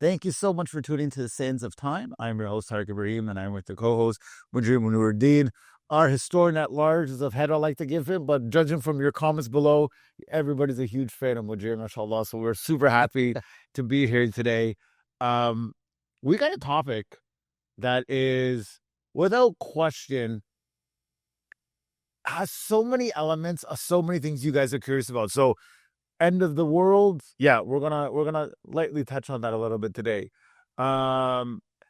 Thank you so much for tuning to the Sands of Time. I'm your host, Tarek Ibrahim, and I'm with the co-host, Mujir Muneeruddin. Our historian at large is of head I like to give him, but judging from your comments below, everybody's a huge fan of Mujir, mashallah. So we're super happy to be here today. We got a topic that is, without question, has so many elements, so many things you guys are curious about. So, end of the world, yeah, we're gonna lightly touch on that a little bit today.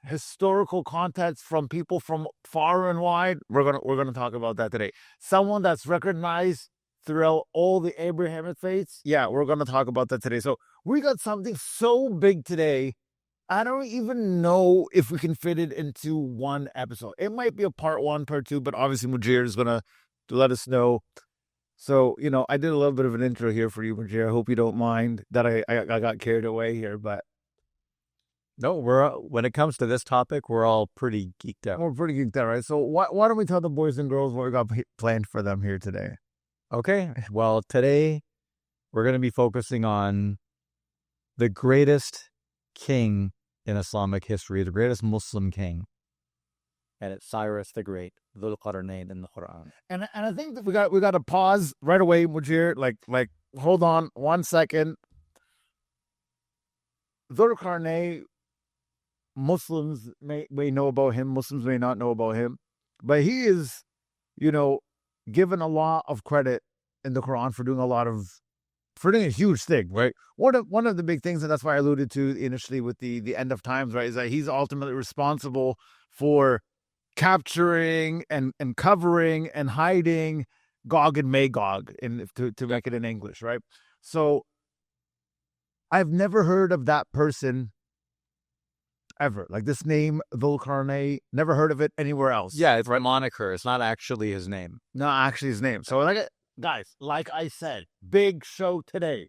Historical context from people from far and wide, we're gonna talk about that today. Someone that's recognized throughout all the Abrahamic faiths, yeah, we're gonna talk about that today. So we got something so big today. I don't even know if we can fit it into one episode. It might be a part 1, part 2, but obviously Mujir is gonna let us know. So, I did a little bit of an intro here for you, Mujir. I hope you don't mind that I got carried away here, but no, when it comes to this topic, we're all pretty geeked out. We're pretty geeked out, right? So why don't we tell the boys and girls what we got planned for them here today? Okay, well, today we're going to be focusing on the greatest king in Islamic history, the greatest Muslim king. And it's Cyrus the Great, Dhul-Qarnayn in the Qur'an. And I think that we got to pause right away, Mujir. Like hold on 1 second. Dhul-Qarnayn, Muslims may know about him, Muslims may not know about him, but he is, given a lot of credit in the Quran for doing a huge thing, right? One of the big things, and that's why I alluded to initially with the end of times, right, is that he's ultimately responsible for capturing and covering and hiding Gog and Magog, to make it in English, right? So I've never heard of that person ever. Like this name, Dhul-Qarnayn, never heard of it anywhere else. Yeah, it's a moniker. It's not actually his name. Not actually his name. So guys, like I said, big show today.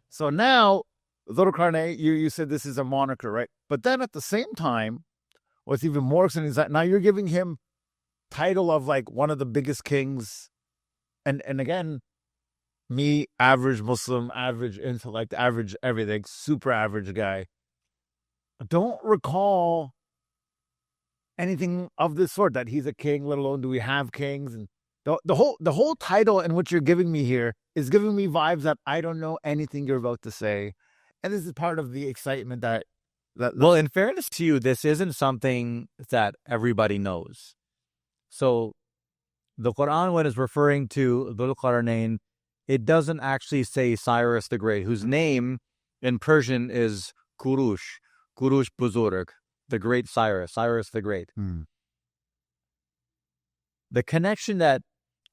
So now, Dhul-Qarnayn, you said this is a moniker, right? But then at the same time, what's even more exciting is that now you're giving him title of like one of the biggest kings. And again, me, average Muslim, average intellect, average everything, super average guy, don't recall anything of this sort, that he's a king, let alone do we have kings. And the whole title in which you're giving me here is giving me vibes that I don't know anything you're about to say. And this is part of the excitement that well, in fairness to you, this isn't something that everybody knows. So the Quran, when it's referring to Dhul-Qarnayn, it doesn't actually say Cyrus the Great, whose name in Persian is Kurush Buzurg, the Great Cyrus the Great. The connection that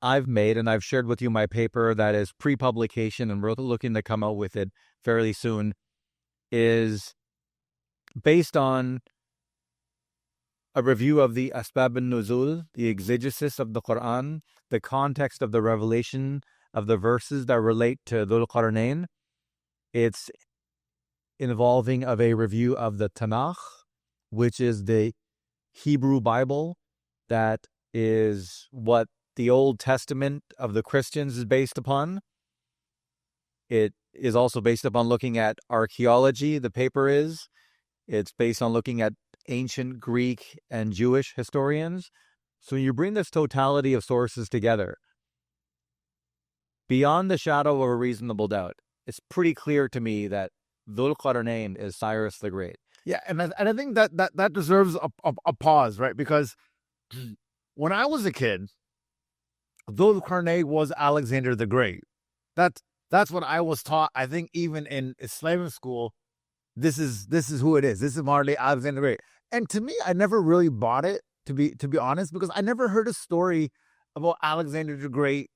I've made, and I've shared with you my paper that is pre-publication, and we're looking to come out with it fairly soon, is based on a review of the Asbab al-Nuzul, the exegesis of the Quran, the context of the revelation of the verses that relate to Dhul-Qarnayn. It's involving of a review of the Tanakh, which is the Hebrew Bible that is what the Old Testament of the Christians is based upon. It is also based upon looking at archaeology, the paper is. It's based on looking at ancient Greek and Jewish historians. So when you bring this totality of sources together, beyond the shadow of a reasonable doubt, it's pretty clear to me that Dhul-Qarnayn is Cyrus the Great. Yeah, and I think that deserves a pause, right? Because when I was a kid, Dhul-Qarnayn was Alexander the Great. That's what I was taught. I think even in Islamic school, this is who it is. This is Marley Alexander the Great. And to me, I never really bought it, to be honest, because I never heard a story about Alexander the Great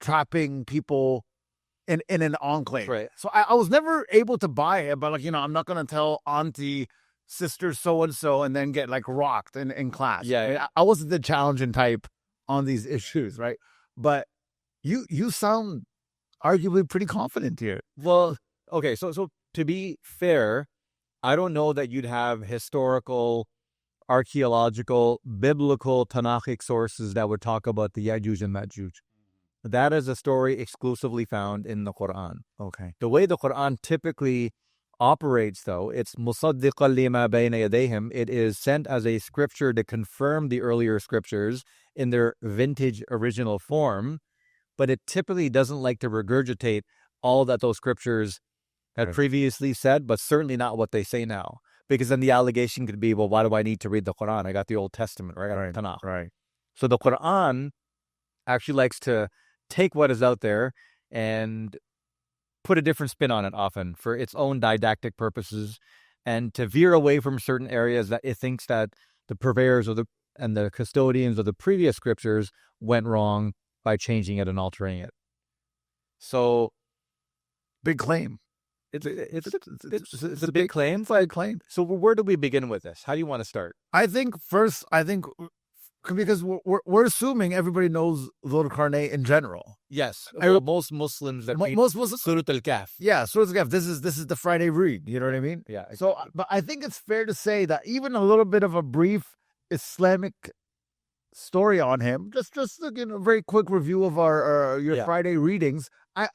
trapping people in an enclave. Right. So I was never able to buy it, but I'm not going to tell auntie, sister so-and-so and then get like rocked in class. Yeah. I wasn't the challenging type on these issues, right? But you sound arguably pretty confident here. Well, okay, so to be fair, I don't know that you'd have historical, archaeological, biblical, Tanakhic sources that would talk about the Ya'juj and Ma'juj. That is a story exclusively found in the Quran. Okay. The way the Quran typically operates, though, it's musaddiqan lima bayna yadayhim. It is sent as a scripture to confirm the earlier scriptures in their vintage original form, but it typically doesn't like to regurgitate all that those scriptures had previously said, but certainly not what they say now. Because then the allegation could be, well, why do I need to read the Qur'an? I got the Old Testament, or I got the Tanakh. Right. So the Qur'an actually likes to take what is out there and put a different spin on it often for its own didactic purposes, and to veer away from certain areas that it thinks that the purveyors and the custodians of the previous scriptures went wrong by changing it and altering it. So, big claim. It's a big claim. So where do we begin with this? How do you want to start? I think because we're assuming everybody knows Dhul-Qarnayn in general. Yes, most Muslims that read Surah Al-Kahf. Yeah, Surah Al-Kahf. This is the Friday read. You know what I mean? Yeah. So, but I think it's fair to say that even a little bit of a brief Islamic story on him, just a very quick review of our Friday readings. I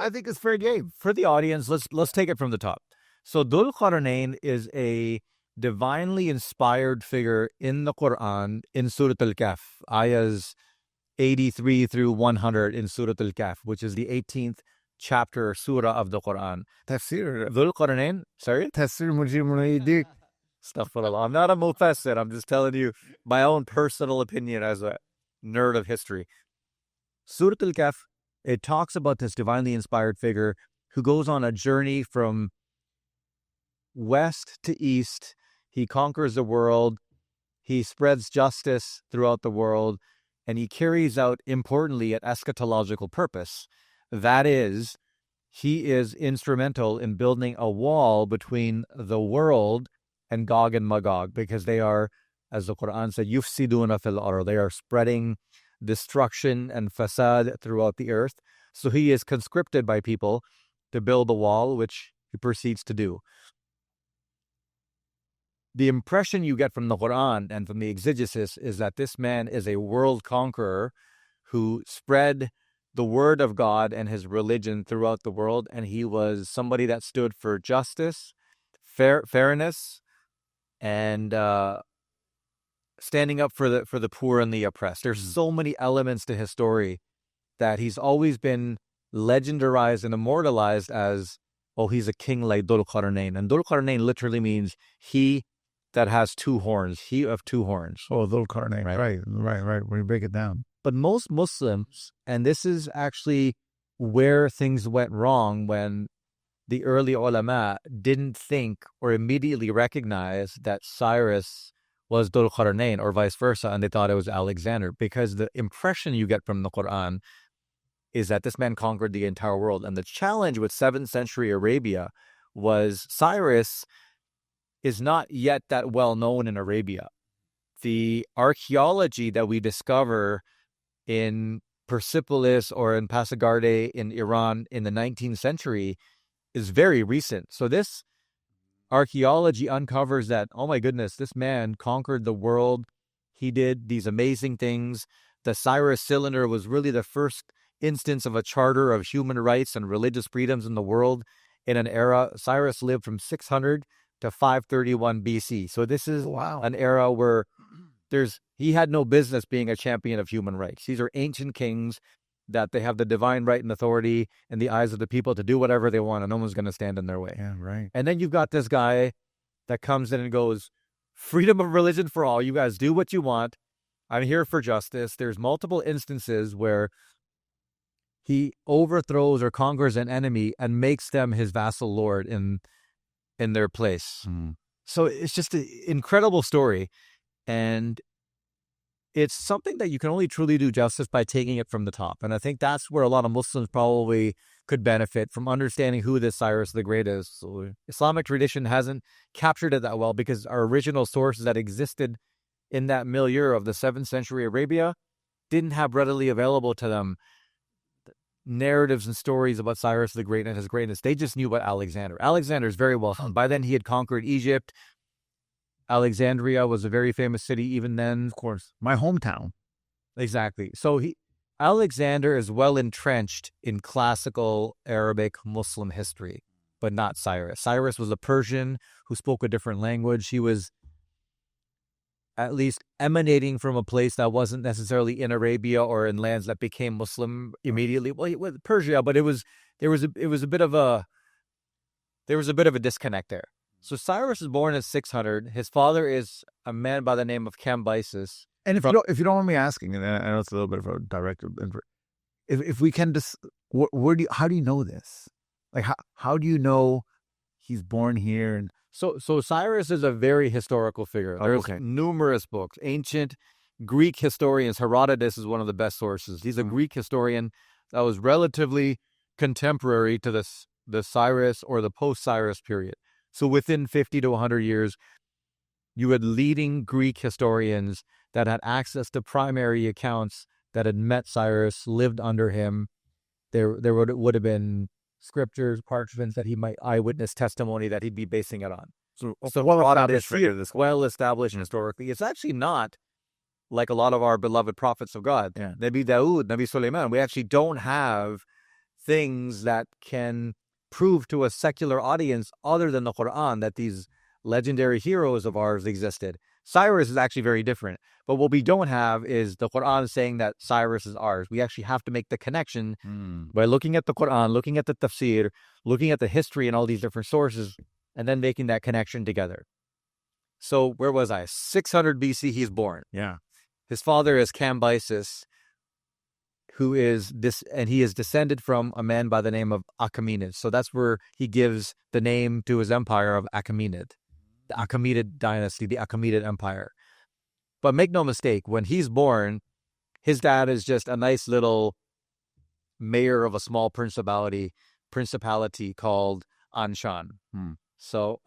think it's fair game for the audience. Let's take it from the top. So Dhul-Qarnayn is a divinely inspired figure in the Qur'an in Surah Al-Kahf, ayahs 83 through 100 in Surah Al-Kahf, which is the 18th chapter surah of the Qur'an. Tafsir. Dhul-Qarnayn, sorry? Tafsir Mujir. Astaghfirullah. I'm not a mufassir. I'm just telling you my own personal opinion as a nerd of history. Surah Al-Kahf, it talks about this divinely inspired figure who goes on a journey from west to east. He conquers the world. He spreads justice throughout the world. And he carries out, importantly, an eschatological purpose. That is, he is instrumental in building a wall between the world and Gog and Magog, because they are, as the Qur'an said, yufsiduna fil ard. They are spreading destruction and fasad throughout the earth. So he is conscripted by people to build a wall, which he proceeds to do. The impression you get from the Qur'an and from the exegesis is that this man is a world conqueror who spread the word of God and his religion throughout the world, and he was somebody that stood for justice, fairness, and standing up for the poor and the oppressed. There's so many elements to his story that he's always been legendarized and immortalized as, oh, he's a king like Dhul-Qarnayn. And Dhul-Qarnayn literally means he that has two horns, he of two horns. Oh, Dhul-Qarnayn, right. When you break it down. But most Muslims, and this is actually where things went wrong when the early ulama didn't think or immediately recognize that Cyrus was Dhul-Qarnayn or vice versa, and they thought it was Alexander, because the impression you get from the Quran is that this man conquered the entire world. And the challenge with 7th century Arabia was Cyrus is not yet that well known in Arabia. The archaeology that we discover in Persepolis or in Pasargadae in Iran in the 19th century is very recent. So this archaeology uncovers that, oh my goodness, this man conquered the world. He did these amazing things. The Cyrus Cylinder was really the first instance of a charter of human rights and religious freedoms in the world in an era. Cyrus lived from 600 to 531 BC. So this is an era where he had no business being a champion of human rights. These are ancient kings that they have the divine right and authority in the eyes of the people to do whatever they want, and no one's going to stand in their way. Yeah, right. And then you've got this guy that comes in and goes, freedom of religion for all. You guys do what you want. I'm here for justice. There's multiple instances where he overthrows or conquers an enemy and makes them his vassal lord in their place. So it's just an incredible story. And it's something that you can only truly do justice by taking it from the top. And I think that's where a lot of Muslims probably could benefit from understanding who this Cyrus the Great is. So Islamic tradition hasn't captured it that well because our original sources that existed in that milieu of the 7th century Arabia didn't have readily available to them narratives and stories about Cyrus the Great and his greatness. They just knew about Alexander. Alexander's very well known. By then he had conquered Egypt. Alexandria was a very famous city even then. Of course. My hometown. Exactly. So Alexander is well entrenched in classical Arabic Muslim history. but not Cyrus. Cyrus was a Persian who spoke a different language. He was at least emanating from a place that wasn't necessarily in Arabia or in lands that became Muslim immediately. Well, with Persia, but there was a bit of a disconnect there. So Cyrus is born in 600. His father is a man by the name of Cambyses. And if you don't mind me asking, and I know it's a little bit of a direct, if we can just, how do you know this? Like how do you know he's born here? And so Cyrus is a very historical figure. There's numerous books. Ancient Greek historians. Herodotus is one of the best sources. He's a Greek historian that was relatively contemporary to the Cyrus or the post-Cyrus period. So within 50 to 100 years, you had leading Greek historians that had access to primary accounts that had met Cyrus, lived under him. There would have been scriptures, parchments that he might eyewitness testimony that he'd be basing it on. So well established historically. It's actually not like a lot of our beloved prophets of God. Yeah. Nabi Dawood, Nabi Sulaiman. We actually don't have things that can prove to a secular audience other than the Qur'an that these legendary heroes of ours existed. Cyrus is actually very different. But what we don't have is the Qur'an saying that Cyrus is ours. We actually have to make the connection by looking at the Qur'an, looking at the tafsir, looking at the history and all these different sources, and then making that connection together. So where was I? 600 BC he's born. Yeah. His father is Cambyses, who is this, and he is descended from a man by the name of Achaemenid. So that's where he gives the name to his empire of Achaemenid, the Achaemenid dynasty, the Achaemenid empire. But make no mistake, when he's born, his dad is just a nice little mayor of a small principality called Anshan. So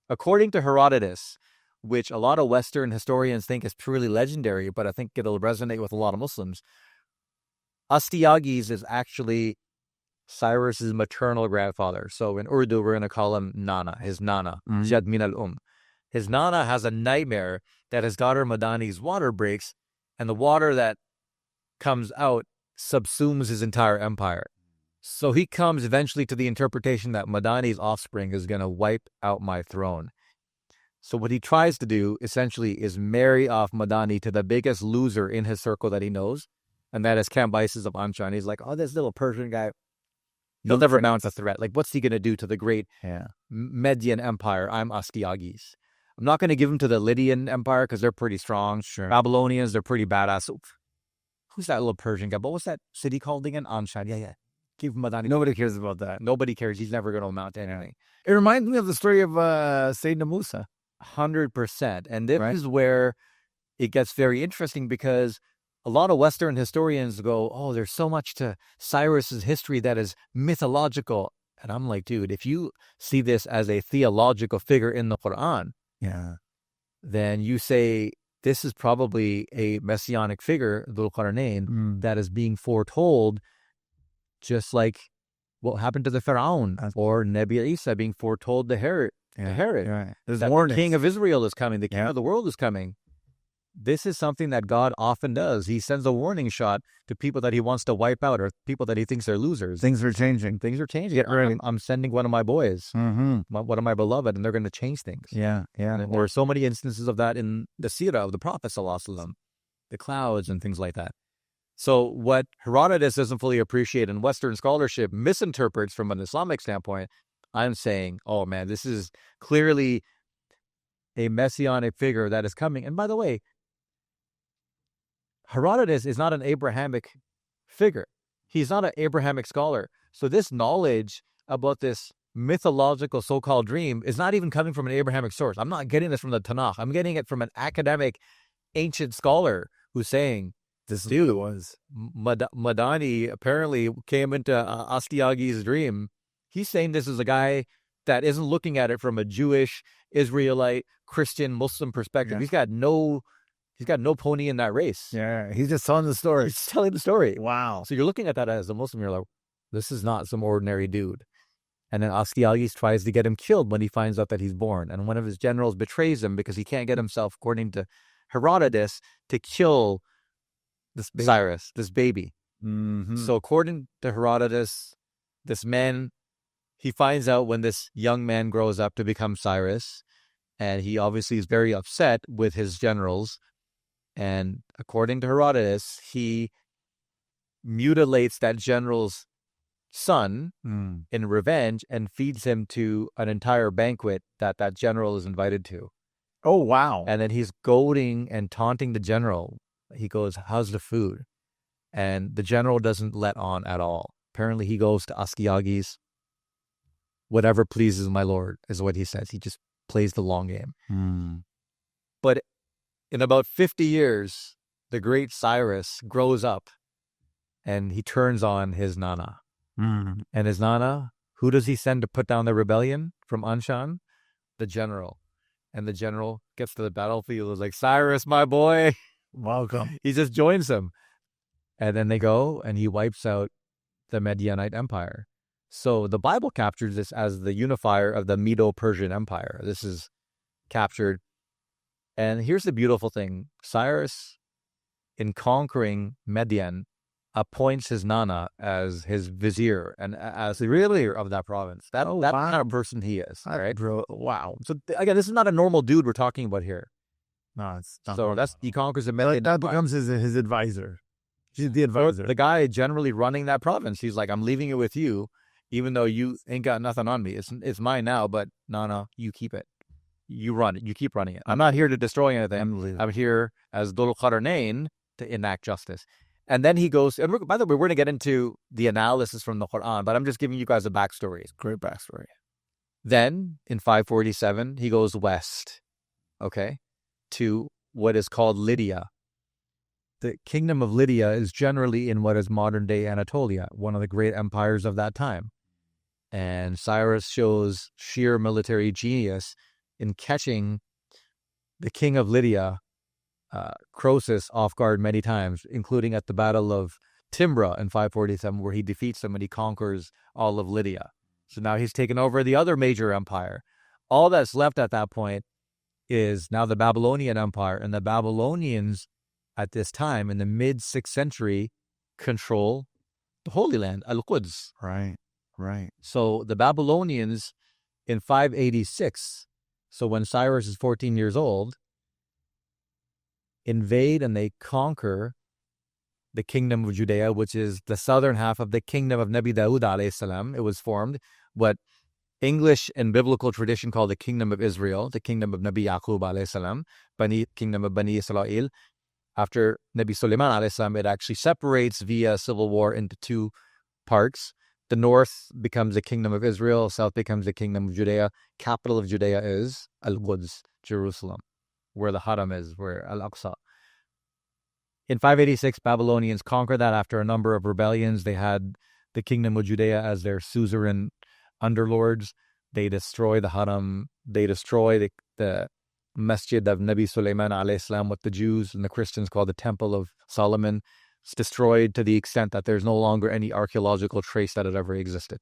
according to Herodotus, which a lot of Western historians think is purely legendary, but I think it'll resonate with a lot of Muslims, Astyages is actually Cyrus's maternal grandfather. So in Urdu, we're going to call him Nana, his Nana, Jad min al-Um. His Nana has a nightmare that his daughter Madani's water breaks, and the water that comes out subsumes his entire empire. So he comes eventually to the interpretation that Madani's offspring is going to wipe out my throne. So what he tries to do, essentially, is marry off Madani to the biggest loser in his circle that he knows, and that is Cambyses of Anshan. He's like, oh, this little Persian guy, he'll never mount a threat. Like, what's he going to do to the great Median Empire? I'm Astyages. I'm not going to give him to the Lydian Empire because they're pretty strong. Sure. Babylonians, they're pretty badass. Who's that little Persian guy? But what's that city called again? Anshan. Yeah. Give him Madani. Nobody cares about that. Nobody cares. He's never going to amount to anything. It reminds me of the story of Sayyidina Musa. 100%. And this is where it gets very interesting, because a lot of Western historians go, oh, there's so much to Cyrus's history that is mythological. And I'm like, dude, if you see this as a theological figure in the Qur'an, then you say this is probably a messianic figure, Dhul-Qarnayn, that is being foretold, just like what happened to the Pharaoh or Nabi Isa being foretold to Herod. Right. The king of Israel is coming. The king of the world is coming. This is something that God often does. He sends a warning shot to people that he wants to wipe out, or people that he thinks are losers. Things are changing. I'm sending one of my boys, one of my beloved, and they're going to change things. Yeah. And there are so many instances of that in the Sirah of the Prophet ﷺ, the clouds and things like that. So what Herodotus doesn't fully appreciate and Western scholarship misinterprets from an Islamic standpoint, I'm saying, oh man, this is clearly a messianic figure that is coming. And by the way, Herodotus is not an Abrahamic figure. He's not an Abrahamic scholar. So this knowledge about this mythological so-called dream is not even coming from an Abrahamic source. I'm not getting this from the Tanakh. I'm getting it from an academic ancient scholar who's saying, this dude was Madani apparently came into Astyages' dream. He's saying this is a guy that isn't looking at it from a Jewish, Israelite, Christian, Muslim perspective. Yeah. He's got no pony in that race. Yeah, he's just telling the story. He's telling the story. Wow. So you're looking at that as a Muslim, you're like, this is not some ordinary dude. And then Astyages tries to get him killed when he finds out that he's born. And one of his generals betrays him because he can't get himself, according to Herodotus, to kill this Cyrus, this baby. So according to Herodotus, this man he finds out when this young man grows up to become Cyrus, and he obviously is very upset with his generals. And according to Herodotus, he mutilates that general's son in revenge and feeds him to an entire banquet that general is invited to. Oh, wow. And then he's goading and taunting the general. He goes, "How's the food?" And the general doesn't let on at all. Apparently he goes to Asciages. "Whatever pleases my lord," is what he says. He just plays the long game. But in about 50 years, the great Cyrus grows up and he turns on his Nana. And his Nana, who does he send to put down the rebellion from Anshan? The general. And the general gets to the battlefield, is like, "Cyrus, my boy." Welcome. He just joins him. And then they go and he wipes out the Medianite Empire. So the Bible captures this as the unifier of the Medo-Persian Empire. This is captured. And here's the beautiful thing. Cyrus, in conquering Median, appoints his Nana as his vizier and as the ruler of that province. That kind of person he is. Right? Bro, wow. So again, this is not a normal dude we're talking about here. No, it's not. So he conquers the Median. That becomes his advisor. He's the advisor. The guy generally running that province. He's like, "I'm leaving it with you, even though you ain't got nothing on me. It's mine now, but no, you keep it. You run it. You keep running it. I'm not here to destroy anything. I'm here as Dhul-Qarnayn to enact justice." And then he goes, and by the way, we're going to get into the analysis from the Qur'an, but I'm just giving you guys a backstory. Great backstory. Then, in 547, he goes west, to what is called Lydia. The kingdom of Lydia is generally in what is modern-day Anatolia, one of the great empires of that time. And Cyrus shows sheer military genius in catching the king of Lydia, Croesus, off guard many times, including at the Battle of Timbra in 547, where he defeats him and he conquers all of Lydia. So now he's taken over the other major empire. All that's left at that point is now the Babylonian Empire, and the Babylonians at this time in the mid-6th century control the Holy Land, al-Quds. Right. So the Babylonians in 586, so when Cyrus is 14 years old, invade and they conquer the kingdom of Judea, which is the southern half of the kingdom of Nabi Dawood alayhi salam. It was formed what English and biblical tradition call the kingdom of Israel, the kingdom of Nabi Yaqub alayhi salam, kingdom of Bani Israel. After Nabi Sulaiman alayhi salam, it actually separates via civil war into two parts. The north becomes the kingdom of Israel, south becomes the kingdom of Judea. Capital of Judea is Al-Quds, Jerusalem, where the Haram is, where Al-Aqsa. In 586, Babylonians conquer that after a number of rebellions. They had the kingdom of Judea as their suzerain underlords. They destroy the Haram. They destroy the Masjid of Nabi Sulaiman alayhi salam, what the Jews and the Christians call the Temple of Solomon. It's destroyed to the extent that there's no longer any archaeological trace that it ever existed,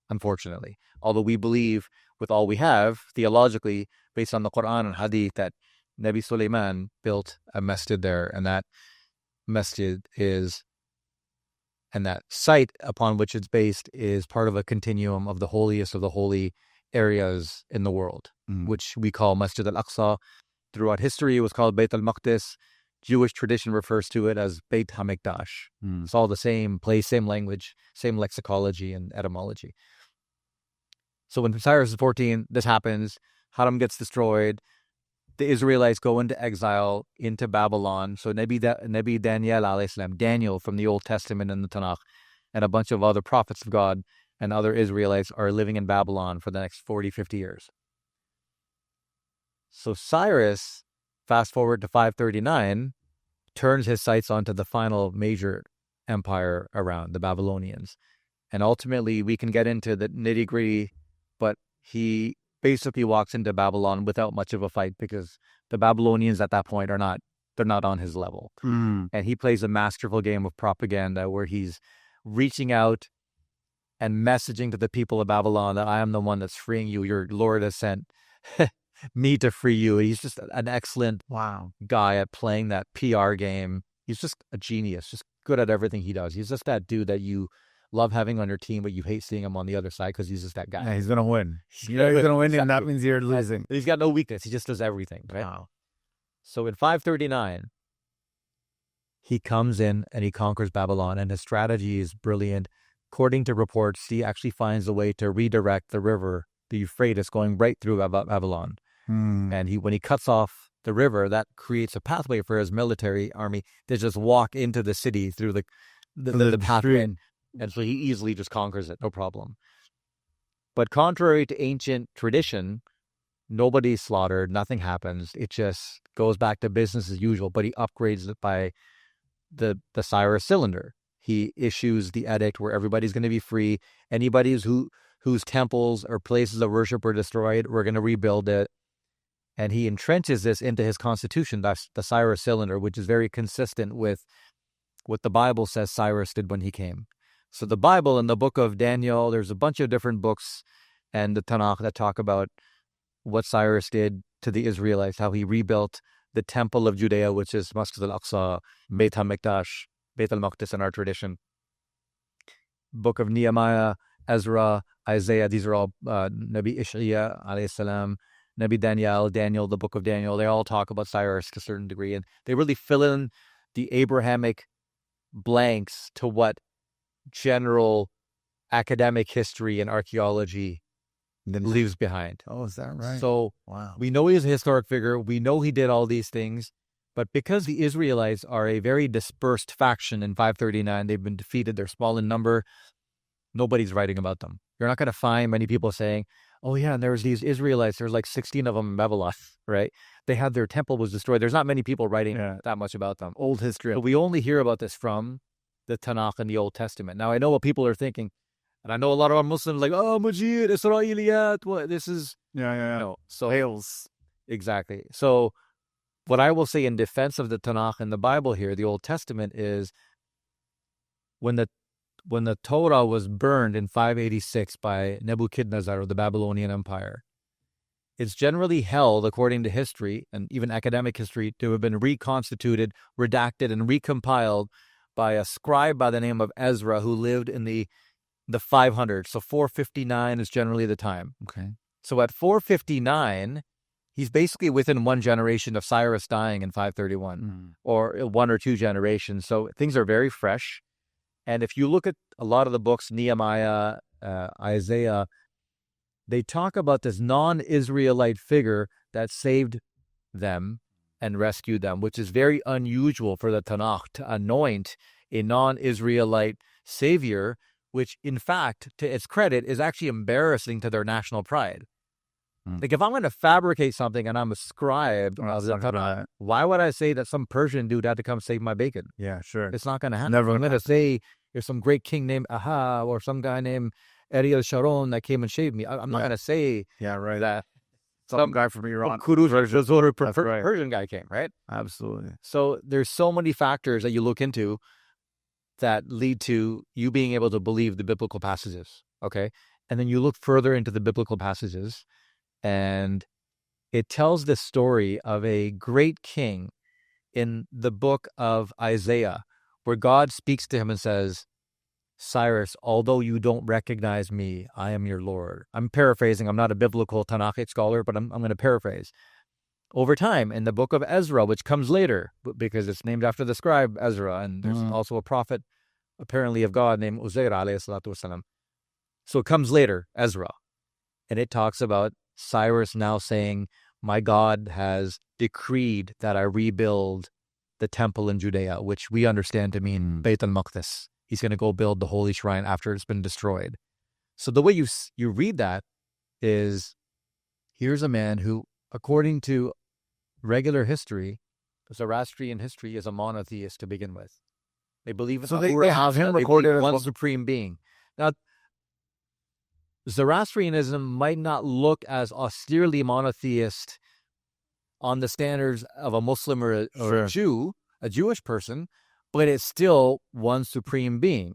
unfortunately. Although we believe with all we have, theologically, based on the Qur'an and Hadith, that Nabi Sulaiman built a masjid there, and that masjid is, and that site upon which it's based is part of a continuum of the holiest of the holy areas in the world, which we call Masjid Aqsa. Throughout history, it was called Bayt al-Maqdis. Jewish tradition refers to it as Bayt HaMikdash. It's all the same place, same language, same lexicology and etymology. So when Cyrus is 14, this happens. Haram gets destroyed. The Israelites go into exile into Babylon. So Nabi Daniel alayhi salam, Daniel from the Old Testament and the Tanakh, and a bunch of other prophets of God and other Israelites are living in Babylon for the next 40, 50 years. So Cyrus, fast forward to 539, turns his sights onto the final major empire around, the Babylonians. And ultimately, we can get into the nitty-gritty, but he basically walks into Babylon without much of a fight because the Babylonians at that point they're not on his level. And he plays a masterful game of propaganda where he's reaching out and messaging to the people of Babylon that I am the one that's freeing you. Your Lord has sent me to free you. He's just an excellent guy at playing that PR game. He's just a genius, just good at everything he does. He's just that dude that you love having on your team, but you hate seeing him on the other side because he's just that guy. Yeah, he's gonna win. You know he's gonna win, and that Exactly. means you're losing. He's got no weakness. He just does everything, right? Wow. So in 539, he comes in and he conquers Babylon, and his strategy is brilliant. According to reports, he actually finds a way to redirect the river, the Euphrates, going right through Babylon. And when he cuts off the river, that creates a pathway for his military army to just walk into the city through the pathway. And so he easily just conquers it, no problem. But contrary to ancient tradition, nobody's slaughtered, nothing happens. It just goes back to business as usual, but he upgrades it by the Cyrus Cylinder. He issues the edict where everybody's going to be free. Anybody whose temples or places of worship were destroyed, we're going to rebuild it. And he entrenches this into his constitution, that's the Cyrus Cylinder, which is very consistent with what the Bible says Cyrus did when he came. So the Bible and the book of Daniel, there's a bunch of different books and the Tanakh that talk about what Cyrus did to the Israelites, how he rebuilt the temple of Judea, which is Masjid Aqsa, Bayt al-Maqdis in our tradition. Book of Nehemiah, Ezra, Isaiah, these are all Nabi Ishaya, alayhi salam, Nabi Daniel, the book of Daniel. They all talk about Cyrus to a certain degree, and they really fill in the Abrahamic blanks to what general academic history and archaeology leaves behind. Oh, is that right? So wow. We know he's a historic figure. We know he did all these things. But because the Israelites are a very dispersed faction in 539, they've been defeated, they're small in number, nobody's writing about them. You're not going to find many people saying, oh yeah, and there's these Israelites, there's like 16 of them in Babylon, right? They had their temple was destroyed. There's not many people writing that much about them. Old history. But we only hear about this from the Tanakh and the Old Testament. Now, I know what people are thinking, and I know a lot of our Muslims like, oh, Mujir, Israeliyat, what, this is... Yeah. No. So, Hails. Exactly. So what I will say in defense of the Tanakh and the Bible here, the Old Testament, is when the Torah was burned in 586 by Nebuchadnezzar of the Babylonian Empire, it's generally held, according to history and even academic history, to have been reconstituted, redacted, and recompiled by a scribe by the name of Ezra who lived in the 500s. So 459 is generally the time. Okay. So at 459, he's basically within one generation of Cyrus dying in 531, or one or two generations. So things are very fresh. And if you look at a lot of the books, Nehemiah, Isaiah, they talk about this non-Israelite figure that saved them and rescued them, which is very unusual for the Tanakh to anoint a non-Israelite savior, which in fact, to its credit, is actually embarrassing to their national pride. Like if I'm going to fabricate something and I'm a scribe, why would I say that some Persian dude had to come save my bacon? Yeah, sure. It's not going to happen. Never I'm going to say there's some great king named Aha or some guy named Ariel Sharon that came and shaved me. I'm not going to say that some guy from Iran. Persian guy came, right? Absolutely. So there's so many factors that you look into that lead to you being able to believe the biblical passages, okay? And then you look further into the biblical passages, and it tells the story of a great king in the book of Isaiah, where God speaks to him and says, Cyrus, although you don't recognize me, I am your Lord. I'm paraphrasing. I'm not a biblical Tanakhic scholar, but I'm going to paraphrase. Over time, in the book of Ezra, which comes later, because it's named after the scribe Ezra, and there's also a prophet, apparently of God, named Uzair, alayhi salatu wasalam. So it comes later, Ezra, and it talks about Cyrus now saying, my God has decreed that I rebuild the temple in Judea, which we understand to mean Bayt al-Maqdis. He's going to go build the holy shrine after it's been destroyed. So the way you read that is, here's a man who, according to regular history, Zoroastrian history, is a monotheist to begin with. They believe in they have him recorded as one supreme being. Now, Zoroastrianism might not look as austerely monotheist on the standards of a Muslim or a Jew, a Jewish person, but it's still one supreme being.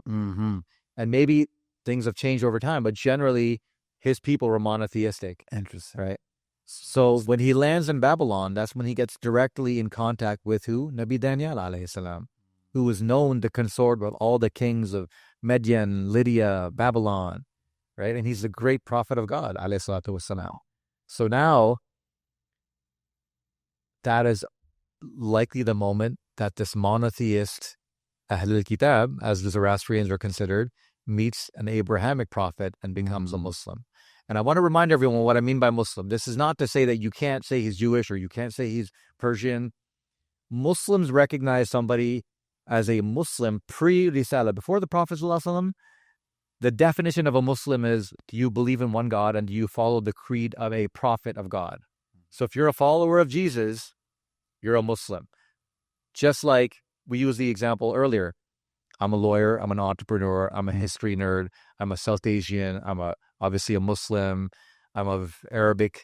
And maybe things have changed over time, but generally his people were monotheistic. Interesting. Right? So when he lands in Babylon, that's when he gets directly in contact with who? Nabi Daniel, alayhi salam, who was known to consort with all the kings of Median, Lydia, Babylon, right? And he's the great prophet of God, alayhi salatu wassalam. So now, that is likely the moment that this monotheist Ahlul Kitab, as the Zoroastrians are considered, meets an Abrahamic prophet and becomes a Muslim. And I want to remind everyone what I mean by Muslim. This is not to say that you can't say he's Jewish or you can't say he's Persian. Muslims recognize somebody as a Muslim pre-Risala. Before the Prophet ﷺ, the definition of a Muslim is, do you believe in one God and do you follow the creed of a prophet of God? So if you're a follower of Jesus, you're a Muslim. Just like we used the example earlier. I'm a lawyer, I'm an entrepreneur, I'm a history nerd, I'm a South Asian, obviously a Muslim, I'm of Arabic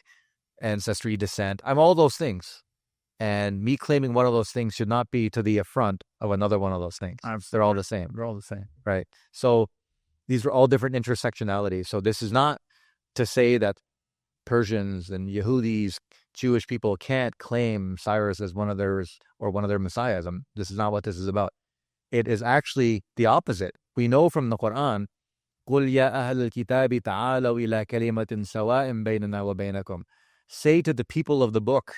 ancestry descent. I'm all those things. And me claiming one of those things should not be to the affront of another one of those things. They're all the same. They're all the same. Right. So these are all different intersectionalities. So this is not to say that Persians and Yehudis, Jewish people can't claim Cyrus as one of theirs or one of their messiahs. This is not what this is about. It is actually the opposite. We know from the Qur'an, قُلْ يَا أَهْلَ الْكِتَابِ تَعَالَوْا إِلَى كَلِمَةٍ سَوَاءٍ بَيْنَنَا وَبَيْنَكُمْ. Say to the people of the book,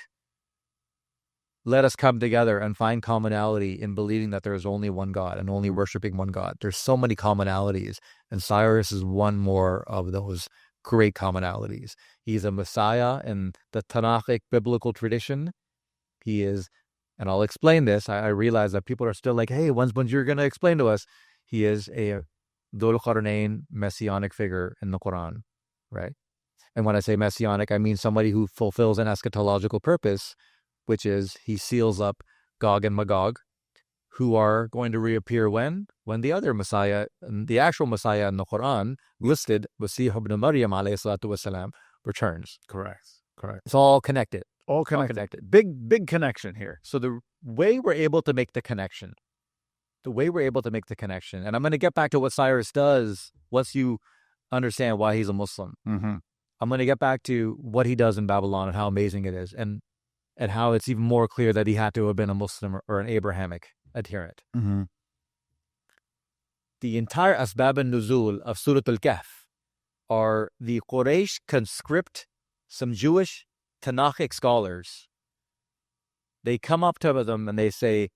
let us come together and find commonality in believing that there is only one God and only worshiping one God. There's so many commonalities, and Cyrus is one more of those great commonalities. He's a Messiah in the Tanakhic biblical tradition. He is, and I'll explain this. I realize that people are still like, hey, when's you're going to explain to us? He is a Dhul-Qarnayn messianic figure in the Qur'an, right? And when I say messianic, I mean somebody who fulfills an eschatological purpose, which is he seals up Gog and Magog, who are going to reappear when? When the other Messiah, the actual Messiah in the Quran, listed, Masih ibn Maryam alayhi salatu wasalam, returns. Correct. It's all connected. All connected. Big connection here. So the way we're able to make the connection, and I'm going to get back to what Cyrus does once you understand why he's a Muslim. Mm-hmm. I'm going to get back to what he does in Babylon and how amazing it is, and how it's even more clear that he had to have been a Muslim or an Abrahamic adherent. Mm-hmm. The entire Asbab al-Nuzul of Surah Al-Kahf are the Quraysh conscript some Jewish Tanakhic scholars. They come up to them and they say,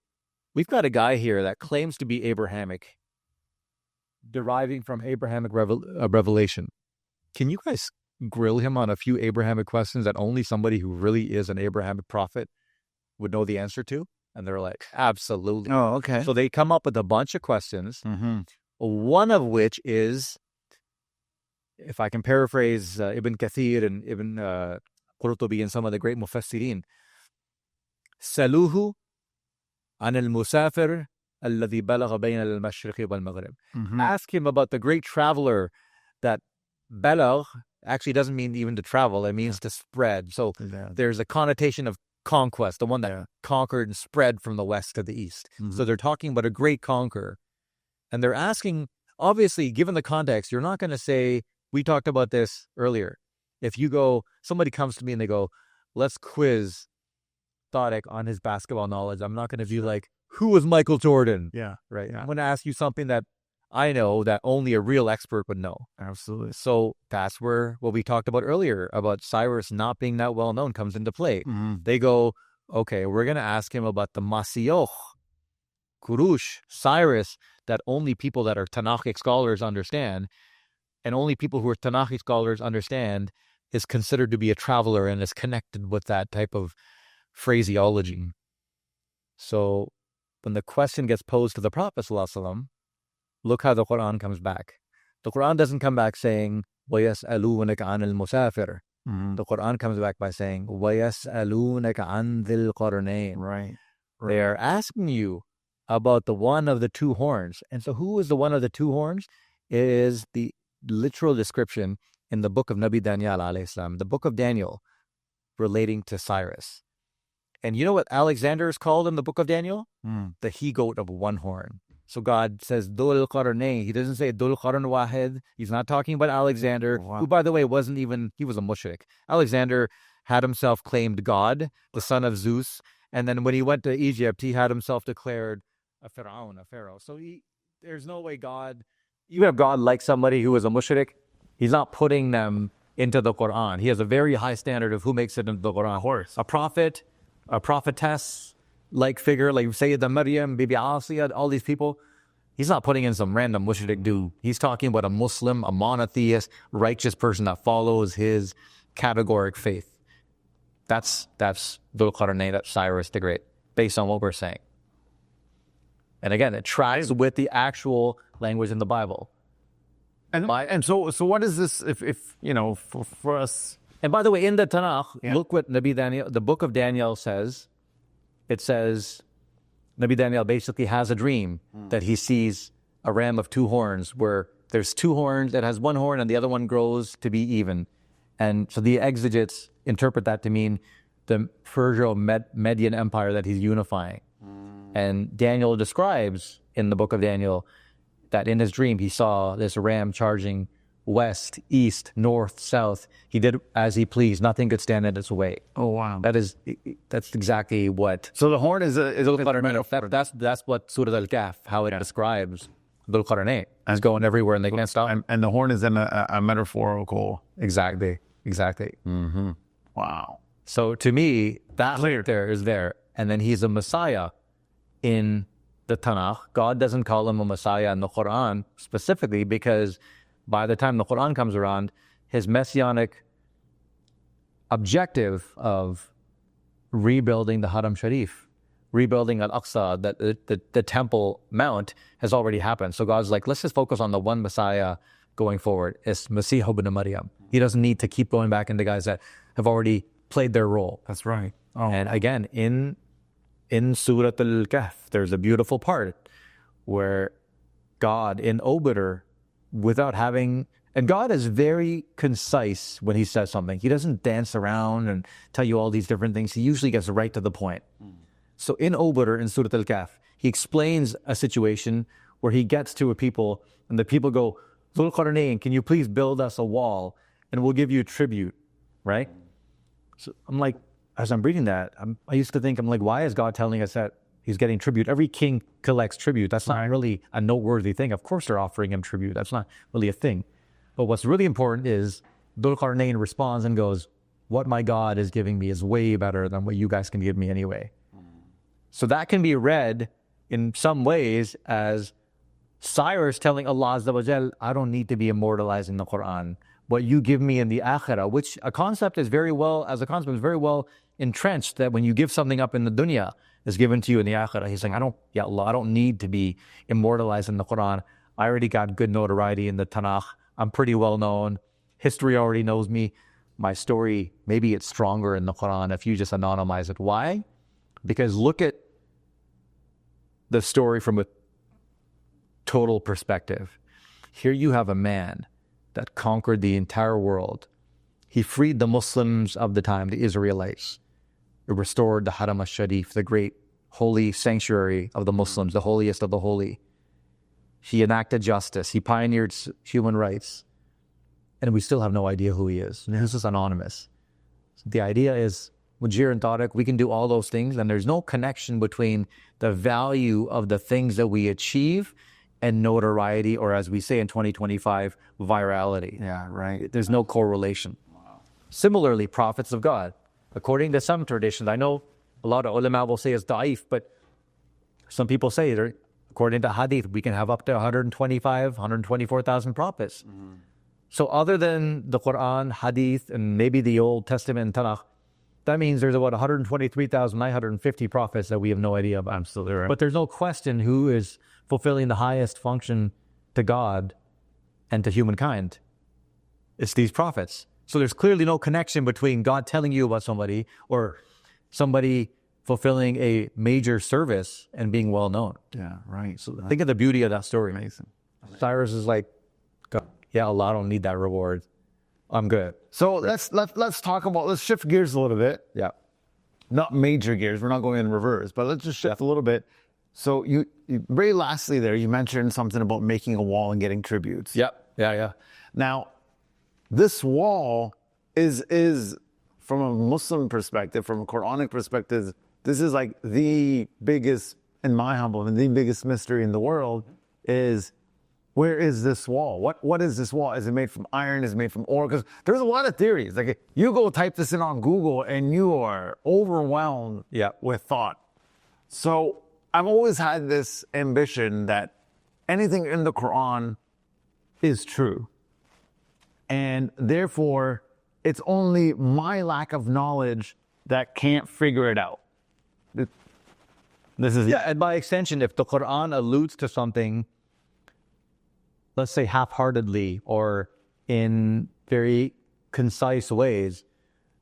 we've got a guy here that claims to be Abrahamic, deriving from Abrahamic revelation. Can you guys grill him on a few Abrahamic questions that only somebody who really is an Abrahamic prophet would know the answer to? And they're like, absolutely. Oh, okay. So they come up with a bunch of questions, one of which is, if I can paraphrase Ibn Kathir and Ibn Qurtubi and some of the great Mufassirin, Saluhu an al-musafir alladhi balagha bayna al-mashriqi wal-maghrib. Ask him about the great traveler that balagh actually doesn't mean even to travel, it means to spread. So there's a connotation of conquest, the one that conquered and spread from the west to the east. So they're talking about a great conqueror. And they're asking, obviously, given the context, you're not going to say, we talked about this earlier. If you go, somebody comes to me and they go, let's quiz Tarek on his basketball knowledge. I'm not going to be like, who was Michael Jordan? Yeah. Right. Yeah. I'm going to ask you something that I know that only a real expert would know. Absolutely. So that's where what we talked about earlier about Cyrus not being that well known comes into play. They go, okay, we're going to ask him about the Masioch, Kurush, Cyrus, that only people that are Tanakhic scholars understand, and only people who are Tanakhic scholars understand is considered to be a traveler and is connected with that type of phraseology. So when the question gets posed to the Prophet ﷺ, look how the Quran comes back. The Quran doesn't come back saying, وَيَسْأَلُونَكَ عَنِ الْمُسَافِرِ. The Quran comes back by saying, وَيَسْأَلُونَكَ عَنْ Dhul-Qarnayn. Right. They are asking you about the one of the two horns. And so who is the one of the two horns? It is the literal description in the book of Nabi Daniel alayhi salam, the book of Daniel relating to Cyrus. And you know what Alexander is called in the book of Daniel? The he-goat of one horn. So God says Dhul-Qarnayn. He doesn't say Dhul-Qarn Wahid. He's not talking about Alexander, who, by the way, he was a mushrik. Alexander had himself claimed God, the son of Zeus. And then when he went to Egypt, he had himself declared a pharaoh. So there's no way God even if God likes somebody who is a mushrik, he's not putting them into the Quran. He has a very high standard of who makes it into the Quran. Of course. A prophet, a prophetess, like figure, like Sayyidah Maryam, Bibi Asiya, all these people. He's not putting in some random mushrik dude. He's talking about a Muslim, a monotheist, righteous person that follows his categoric faith. That's Dhul-Qarnayn, that's Cyrus the Great, based on what we're saying. And again, it tries with the actual language in the Bible. And so what is this, if you know, for us? And by the way, in the Tanakh, look what Nabi Daniel, the book of Daniel says. It says, Nabi Daniel basically has a dream that he sees a ram of two horns, where there's two horns that has one horn and the other one grows to be even. And so the exegetes interpret that to mean the Persian-Median Empire that he's unifying. And Daniel describes in the book of Daniel that in his dream he saw this ram charging west, east, north, south. He did as he pleased. Nothing could stand in its way. Oh, wow. That's exactly what. So the horn is a That's what Surah Al-Kahf, how it describes Dhul-Qarnayn. It's going everywhere and they can't stop. And the horn is in a metaphorical. Exactly. Mm-hmm. Wow. So to me, that there is there. And then he's a Messiah in the Tanakh. God doesn't call him a Messiah in the Qur'an specifically because by the time the Qur'an comes around, his messianic objective of rebuilding the Haram Sharif, rebuilding Al-Aqsa, the Temple Mount, has already happened. So God's like, let's just focus on the one Messiah going forward. It's Masih ibn Maryam. He doesn't need to keep going back into guys that have already played their role. That's right. Oh. And again, in Surah Al-Kahf, there's a beautiful part where God in Obiter, without having, and God is very concise when he says something. He doesn't dance around and tell you all these different things. He usually gets right to the point. So in Obiter, in Surah Al-Kahf, he explains a situation where he gets to a people and the people go, Dhul-Qarnayn, can you please build us a wall and we'll give you tribute, right? So I'm like, as I'm reading that, I used to think, I'm like, why is God telling us that he's getting tribute? Every king collects tribute. That's not really a noteworthy thing. Of course they're offering him tribute. That's not really a thing. But what's really important is Dhul-Qarnayn responds and goes, what my God is giving me is way better than what you guys can give me anyway. So that can be read in some ways as Cyrus telling Allah Azza wa Jal, I don't need to be immortalized in the Quran. What you give me in the Akhirah, which a concept is very well entrenched, that when you give something up in the dunya, is given to you in the Akhirah. He's saying, Ya Allah, I don't need to be immortalized in the Quran. I already got good notoriety in the Tanakh. I'm pretty well known. History already knows me. My story, maybe it's stronger in the Quran if you just anonymize it. Why? Because look at the story from a total perspective. Here you have a man that conquered the entire world. He freed the Muslims of the time, the Israelites. It restored the Haram al-Sharif, the great holy sanctuary of the Muslims, the holiest of the holy. He enacted justice. He pioneered human rights. And we still have no idea who he is. And this is anonymous. So the idea is, Mujir and Tarek, we can do all those things, and there's no connection between the value of the things that we achieve and notoriety, or as we say in 2025, virality. Yeah, right. There's no correlation. Wow. Similarly, prophets of God. According to some traditions, I know a lot of ulama will say it's da'if, but some people say, according to hadith, we can have up to 124,000 prophets. Mm-hmm. So other than the Quran, hadith, and maybe the Old Testament and Tanakh, that means there's about 123,950 prophets that we have no idea about. Absolutely right. But there's no question who is fulfilling the highest function to God and to humankind. It's these prophets. So there's clearly no connection between God telling you about somebody or somebody fulfilling a major service and being well known. Yeah, right. So think of the beauty of that story. Amazing. Cyrus is like, God, yeah, Allah, I don't need that reward. I'm good. So let's talk about, let's shift gears a little bit. Yeah. Not major gears. We're not going in reverse, but let's just shift a little bit. So you very lastly there, you mentioned something about making a wall and getting tributes. Yep. Yeah. Now, this wall is from a Muslim perspective, from a Qur'anic perspective, this is like the biggest, in my humble opinion, the biggest mystery in the world is where is this wall? What is this wall? Is it made from iron? Is it made from ore? Because there's a lot of theories. Like you go type this in on Google and you are overwhelmed with thought. So I've always had this ambition that anything in the Quran is true. And therefore, it's only my lack of knowledge that can't figure it out. This is and by extension, if the Quran alludes to something, let's say half-heartedly or in very concise ways,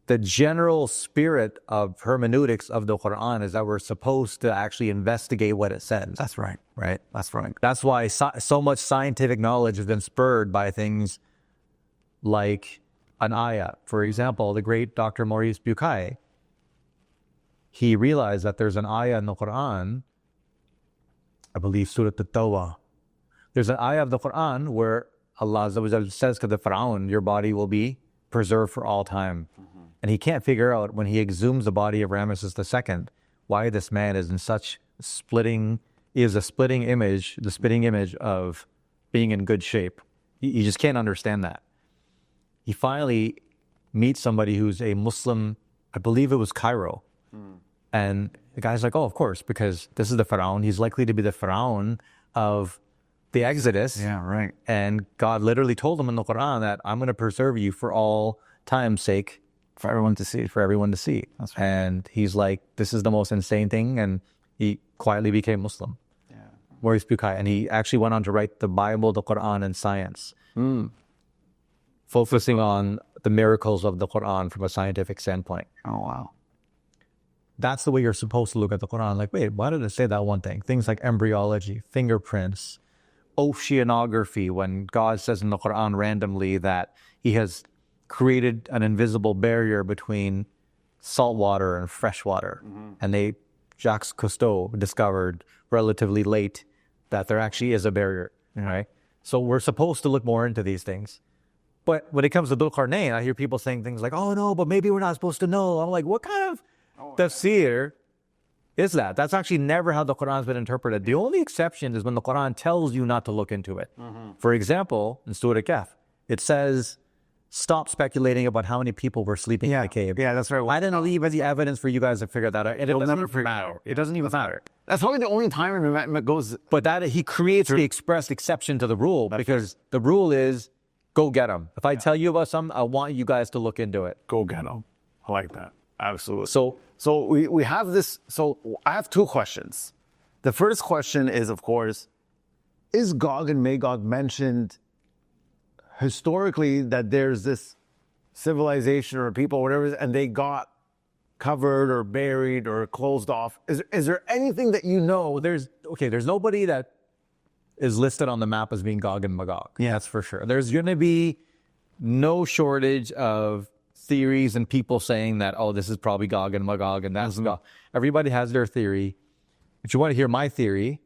the general spirit of hermeneutics of the Quran is that we're supposed to actually investigate what it says. That's right. Right? That's right. That's why so much scientific knowledge has been spurred by things like an ayah. For example, the great Dr. Maurice Bucaille, he realized that there's an ayah in the Quran, I believe Surah Al-Tawbah. There's an ayah of the Quran where Allah says to the Pharaoh, your body will be preserved for all time. And he can't figure out when he exhumes the body of Ramesses II, why this man is in such the spitting image of being in good shape. You just can't understand that. He finally meets somebody who's a Muslim, I believe it was Cairo. And the guy's like, oh, of course, because this is the Pharaoh. He's likely to be the Pharaoh of the Exodus. Yeah, right. And God literally told him in the Quran that I'm going to preserve you for all time's sake. For everyone to see. For everyone to see. That's right. And he's like, this is the most insane thing. And he quietly became Muslim. Yeah. Maurice Bucaille. And he actually went on to write the Bible, the Quran, and science. Focusing on the miracles of the Quran from a scientific standpoint. Oh, wow. That's the way you're supposed to look at the Quran. Like, wait, why did it say that one thing? Things like embryology, fingerprints, oceanography, when God says in the Quran randomly that he has created an invisible barrier between salt water and fresh water. And Jacques Cousteau discovered relatively late that there actually is a barrier, right? So we're supposed to look more into these things. But when it comes to Dhul-Qarnayn, I hear people saying things like, oh no, but maybe we're not supposed to know. I'm like, what kind of tafsir is that? That's actually never how the Quran's been interpreted. The only exception is when the Quran tells you not to look into it. For example, in Surah Al-Kahf, it says, stop speculating about how many people were sleeping in the cave. Yeah, that's right. I didn't leave any evidence for you guys to figure that out. And it doesn't never even figure matter. It doesn't even matter. That's probably the only time it goes. But that he creates the express exception to the rule because the rule is go get them. If I tell you about something, I want you guys to look into it. Go get them. I like that. Absolutely. So we have this. So I have two questions. The first question is, of course, is Gog and Magog mentioned historically that there's this civilization or people or whatever, and they got covered or buried or closed off? Is there anything that you know? there's nobody that is listed on the map as being Gog and Magog. Yeah. That's for sure. There's going to be no shortage of theories and people saying that, oh, this is probably Gog and Magog and that's Gog. Everybody has their theory. If you want to hear my theory,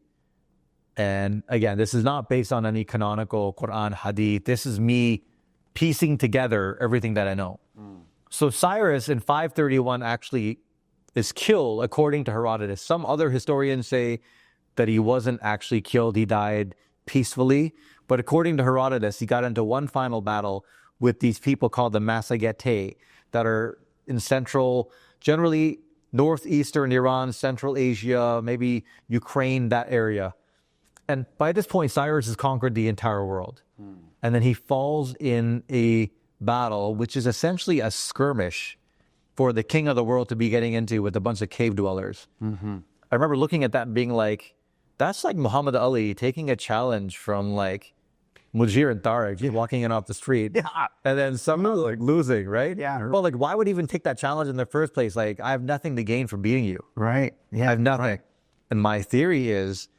and again, this is not based on any canonical Quran hadith. This is me piecing together everything that I know. So Cyrus in 531 actually is killed according to Herodotus. Some other historians say that he wasn't actually killed. He died peacefully. But according to Herodotus, he got into one final battle with these people called the Massagetae that are in central, generally northeastern Iran, Central Asia, maybe Ukraine, that area. And by this point, Cyrus has conquered the entire world. And then he falls in a battle, which is essentially a skirmish for the king of the world to be getting into with a bunch of cave dwellers. I remember looking at that and being like, that's like Muhammad Ali taking a challenge from like Mujir and Tarek, just walking in off the street. Yeah. And then somehow like losing, right? Yeah. Well, like, why would he even take that challenge in the first place? Like, I have nothing to gain from beating you. Right. Yeah. I have nothing. Right. And my theory is,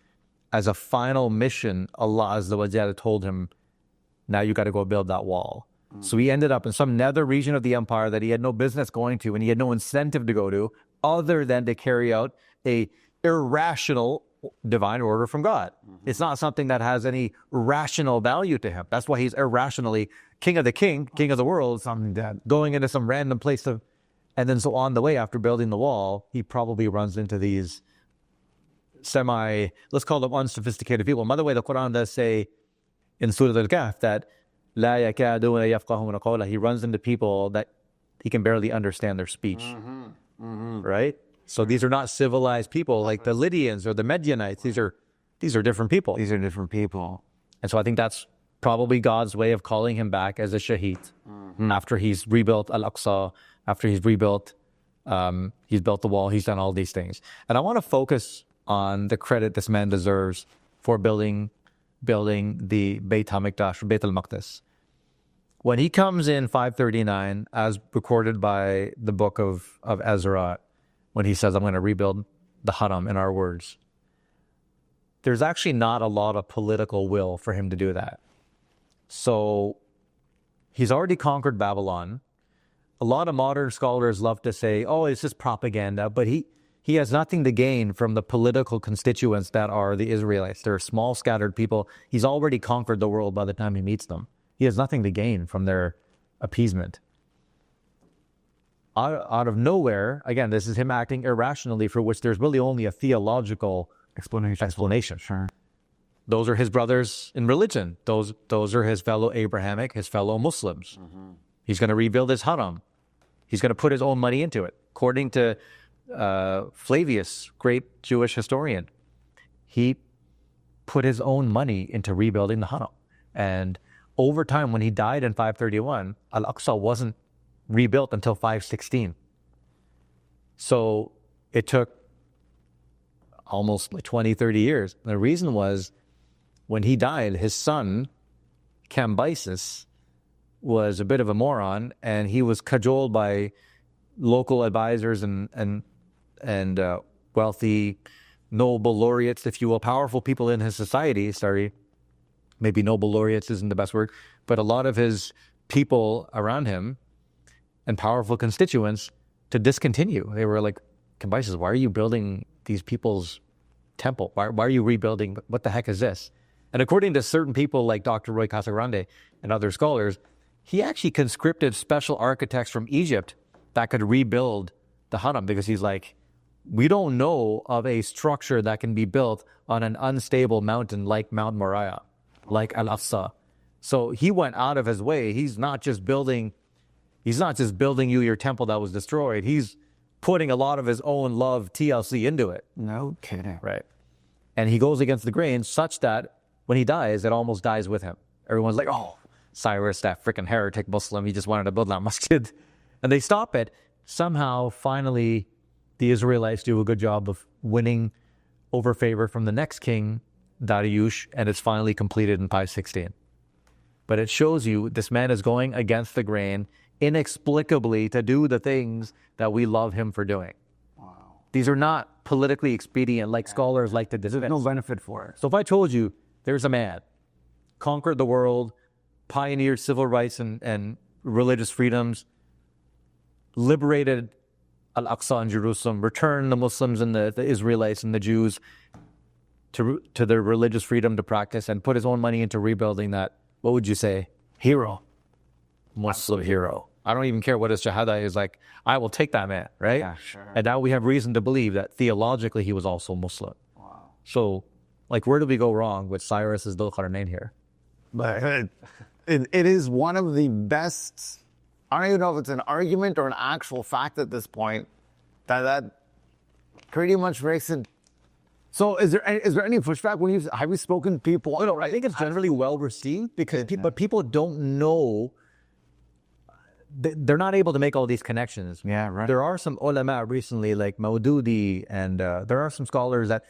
as a final mission, Allah Azza wa Jalla told him, now you got to go build that wall. So he ended up in some nether region of the empire that he had no business going to and he had no incentive to go to other than to carry out a irrational divine order from God. It's not something that has any rational value to him. That's why he's irrationally king of the world, Something that going into some random place of, and then so on the way after building the wall, he probably runs into these let's call them unsophisticated people. And by the way, the Quran does say in Surah Al-Kahf that لا يكادون يفقهون قولا. He runs into people that he can barely understand their speech. Right? So these are not civilized people like the Lydians or the Medianites. These are different people. These are different people. And so I think that's probably God's way of calling him back as a shaheed after he's rebuilt Al-Aqsa, after he's built the wall, he's done all these things. And I want to focus on the credit this man deserves for building the Bayt al-Maqdis, or Bayt al-Maqdis. When he comes in 539, as recorded by the book of Ezra, when he says, I'm going to rebuild the Haram, in our words, there's actually not a lot of political will for him to do that. So he's already conquered Babylon. A lot of modern scholars love to say, oh, it's just propaganda, but he has nothing to gain from the political constituents that are the Israelites. They're small, scattered people. He's already conquered the world by the time he meets them. He has nothing to gain from their appeasement. Out of nowhere, again, this is him acting irrationally, for which there's really only a theological explanation. Sure. Those are his brothers in religion. Those are his fellow Abrahamic, his fellow Muslims. He's going to rebuild his Haram. He's going to put his own money into it. According to Flavius, great Jewish historian, he put his own money into rebuilding the Haram. And over time, when he died in 531, Al-Aqsa wasn't rebuilt until 516. So it took almost like 20, 30 years. And the reason was, when he died, his son, Cambyses, was a bit of a moron, and he was cajoled by local advisors and wealthy Nobel laureates, if you will, powerful people in his society. Sorry, maybe Nobel laureates isn't the best word, but a lot of his people around him and powerful constituents to discontinue. They were like, Cambyses, why are you building these people's temple? Why are you rebuilding? What the heck is this? And according to certain people like Dr. Roy Casagrande and other scholars, he actually conscripted special architects from Egypt that could rebuild the Haram, because he's like, we don't know of a structure that can be built on an unstable mountain like Mount Moriah, like Al-Aqsa. So he went out of his way. He's not just building you your temple that was destroyed. He's putting a lot of his own love, TLC, into it. No kidding. Right. And he goes against the grain such that when he dies, it almost dies with him. Everyone's like, oh, Cyrus, that freaking heretic Muslim, he just wanted to build that masjid. And they stop it. Somehow, finally, the Israelites do a good job of winning over favor from the next king, Dariush, and it's finally completed in 516. But it shows you this man is going against the grain inexplicably to do the things that we love him for doing. Wow. These are not politically expedient like scholars like to dismiss. There's no benefit for it. So if I told you there's a man, conquered the world, pioneered civil rights and religious freedoms, liberated Al-Aqsa in Jerusalem, returned the Muslims and the Israelites and the Jews to their religious freedom to practice, and put his own money into rebuilding that, what would you say? Hero. Muslim hero. I don't even care what his shahada is like. I will take that man, right? Yeah, sure. And now we have reason to believe that theologically he was also Muslim. Wow. So, like, where do we go wrong with Cyrus's Dhul-Qarnayn here? But it is one of the best, I don't even know if it's an argument or an actual fact at this point, that pretty much makes it. So is there any pushback when have you spoken to people? No, I think it's generally well received because people don't know. They're not able to make all these connections. Yeah, right. There are some ulama recently, like Maududi, and there are some scholars that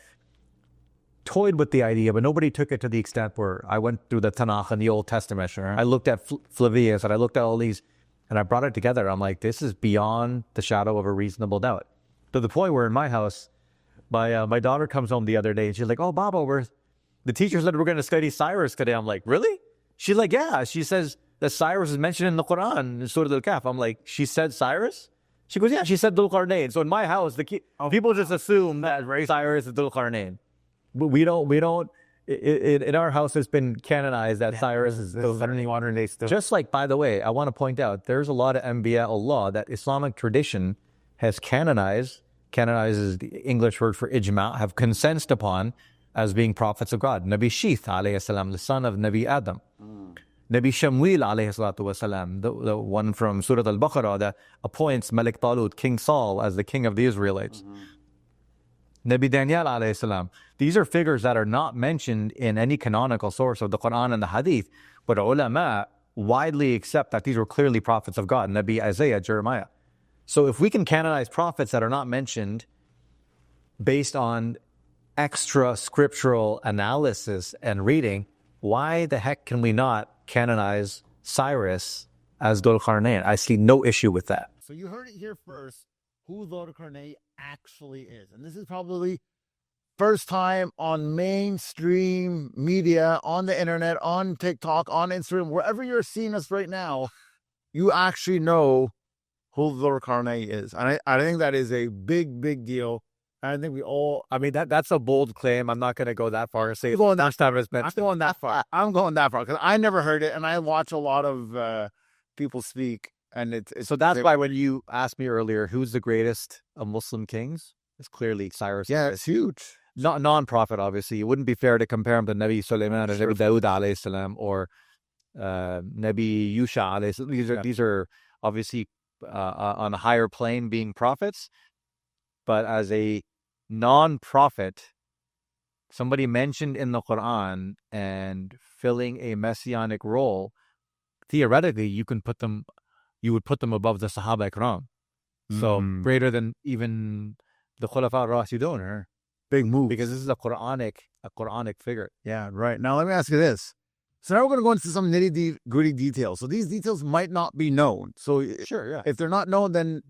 toyed with the idea, but nobody took it to the extent where I went through the Tanakh and the Old Testament. Sure. I looked at Flavius and I looked at all these, and I brought it together. I'm like, this is beyond the shadow of a reasonable doubt. To the point where in my house, my daughter comes home the other day and she's like, oh, Baba, the teacher said we're going to study Cyrus today. I'm like, really? She's like, yeah. She says that Cyrus is mentioned in the Qur'an, in Surah Al-Kahf. I'm like, she said Cyrus? She goes, yeah, she said Dhul-Qarnayn. So in my house, people just assume that Cyrus is Dhul-Qarnayn. But we don't, in our house, it's been canonized that Cyrus is Dhul-Qarnayn. Modern day still. Just like, by the way, I want to point out, there's a lot of Anbiya Allah that Islamic tradition has canonized is the English word for ijma, have consensed upon as being prophets of God. Nabi Sheeth, alayhi salam, the son of Nabi Adam. Nabi Shamwil, alayhi salatu wasalam, the one from Surah Al-Baqarah that appoints Malik Talut, King Saul, as the king of the Israelites. Nabi Daniel, alayhi salam. These are figures that are not mentioned in any canonical source of the Qur'an and the Hadith, but ulama widely accept that these were clearly prophets of God. Nabi Isaiah, Jeremiah. So if we can canonize prophets that are not mentioned based on extra scriptural analysis and reading, why the heck can we not canonize Cyrus as Dhul-Qarnayn? I see no issue with that. So you heard it here first, who Dhul-Qarnayn actually is. And this is probably first time on mainstream media, on the internet, on TikTok, on Instagram, wherever you're seeing us right now, you actually know who Dhul-Qarnayn is. And I think that is a big, big deal. I think we all. I mean, that's a bold claim. I'm not going to go that far and say I'm going that I'm going that far. I'm going that far because I never heard it, and I watch a lot of people speak, and it's so that's why when you asked me earlier, who's the greatest of Muslim kings? It's clearly Cyrus. Yeah, it's huge. Not non-prophet, obviously. It wouldn't be fair to compare him to Nabi Sulaiman or Nabi Dawood alayhi salam or Nabi Yusha alayhi salam. These are obviously on a higher plane being prophets, but as a non-prophet, somebody mentioned in the Quran and filling a messianic role, theoretically you would put them above the Sahaba Ikram. So greater than even the Khulafa Rashidun, or big move, because this is a Qur'anic figure. Yeah, right. Now let me ask you this. So now we're going to go into some nitty-gritty details. So these details might not be known. So sure, yeah. If they're not known, then,